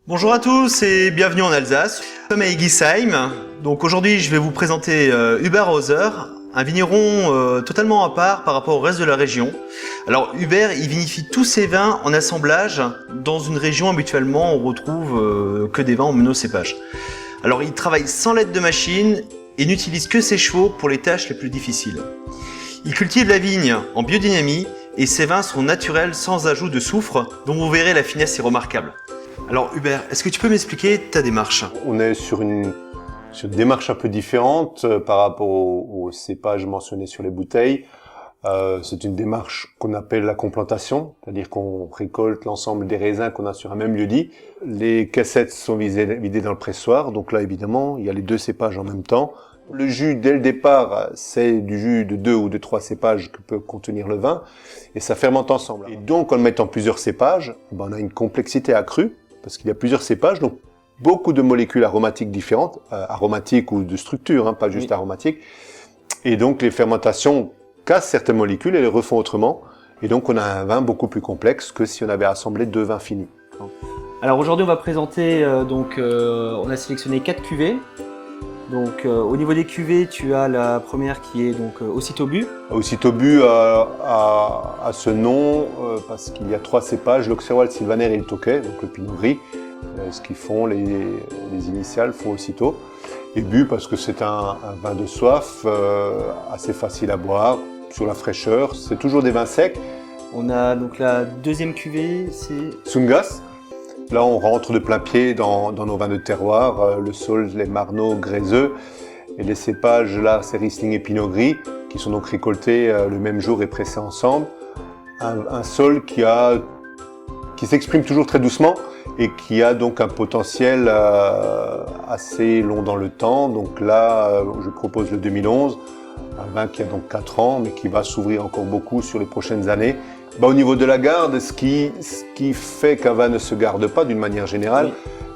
Bonjour à tous et bienvenue en Alsace. Nous sommes à Egisheim. Donc aujourd'hui je vais vous présenter Hubert Hauser, un vigneron totalement à part par rapport au reste de la région. Alors Hubert, il vinifie tous ses vins en assemblage. Dans une région habituellement on retrouve que des vins en monocépage. Alors il travaille sans l'aide de machine et n'utilise que ses chevaux pour les tâches les plus difficiles. Il cultive la vigne en biodynamie et ses vins sont naturels sans ajout de soufre, dont vous verrez la finesse est remarquable. Alors Hubert, est-ce que tu peux m'expliquer ta démarche? On est sur une démarche un peu différente par rapport aux cépages mentionnés sur les bouteilles. C'est une démarche qu'on appelle la complantation, c'est-à-dire qu'on récolte l'ensemble des raisins qu'on a sur un même lieu-dit. Les cassettes sont vidées dans le pressoir, donc là évidemment il y a les deux cépages en même temps. Le jus, dès le départ, c'est du jus de 2 ou de 3 cépages que peut contenir le vin, et ça fermente ensemble. Et donc, en mettant plusieurs cépages, on a une complexité accrue, parce qu'il y a plusieurs cépages, donc beaucoup de molécules aromatiques différentes, aromatiques ou de structure, hein, pas juste aromatiques. Et donc, les fermentations cassent certaines molécules et les refont autrement. Et donc, on a un vin beaucoup plus complexe que si on avait assemblé deux vins finis. Alors aujourd'hui, on va présenter, on a sélectionné 4 cuvées. Donc au niveau des cuvées, tu as la première qui est donc aussitôt bu. Aussitôt bu à ce nom parce qu'il y a 3 cépages, l'Auxerrois, le Sylvaner et le Tokay, donc le Pinot Gris. Ce qu'ils font, les initiales font aussitôt. Et bu parce que c'est un vin de soif, assez facile à boire, sur la fraîcheur. C'est toujours des vins secs. On a donc la deuxième cuvée, c'est Sungas. Là, on rentre de plein pied dans nos vins de terroir, le sol, les marneaux, gréseux. Et les cépages, là, c'est Riesling et Pinot Gris, qui sont donc récoltés le même jour et pressés ensemble. Un sol qui s'exprime toujours très doucement et qui a donc un potentiel assez long dans le temps. Donc là, je propose le 2011, un vin qui a donc 4 ans, mais qui va s'ouvrir encore beaucoup sur les prochaines années. Au niveau de la garde, ce qui fait qu'un vin ne se garde pas d'une manière générale,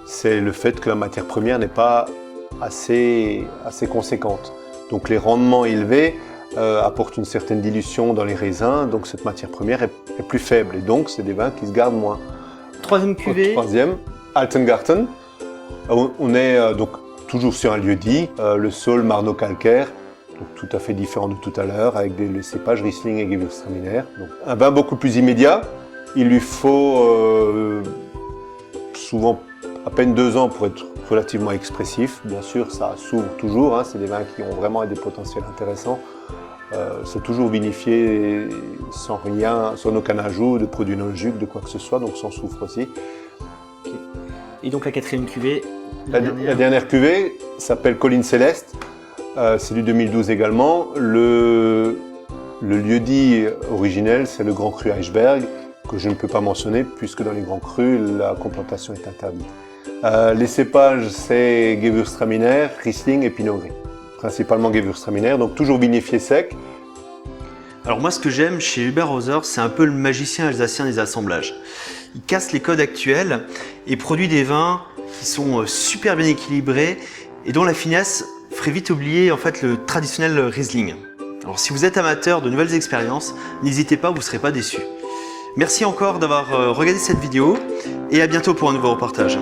c'est le fait que la matière première n'est pas assez conséquente. Donc les rendements élevés apportent une certaine dilution dans les raisins, donc cette matière première est plus faible et donc c'est des vins qui se gardent moins. Troisième cuvée. Troisième, Altengarten. On est donc toujours sur un lieu-dit, le sol marno-calcaire. Donc tout à fait différent de tout à l'heure, avec les cépages Riesling et Gewürztraminer. Donc un vin beaucoup plus immédiat. Il lui faut souvent à peine 2 ans pour être relativement expressif. Bien sûr, ça s'ouvre toujours. C'est des vins qui ont vraiment des potentiels intéressants. C'est toujours vinifié sans rien, sans aucun ajout de produits non-juc, de quoi que ce soit, donc sans soufre aussi. Okay. Et donc la quatrième cuvée. La dernière cuvée s'appelle Colline Céleste. C'est du 2012 également. Le lieu-dit originel, c'est le Grand Cru Eichberg, que je ne peux pas mentionner puisque dans les grands crus, la complantation est interdite. Les cépages, c'est Gewürztraminer, Riesling et Pinot Gris. Principalement Gewürztraminer, donc toujours vinifié sec. Alors moi ce que j'aime chez Hubert Hauser, c'est un peu le magicien alsacien des assemblages. Il casse les codes actuels et produit des vins qui sont super bien équilibrés et dont la finesse ferait vite oublier en fait le traditionnel Riesling. Alors si vous êtes amateur de nouvelles expériences, n'hésitez pas, vous ne serez pas déçus. Merci encore d'avoir regardé cette vidéo et à bientôt pour un nouveau reportage.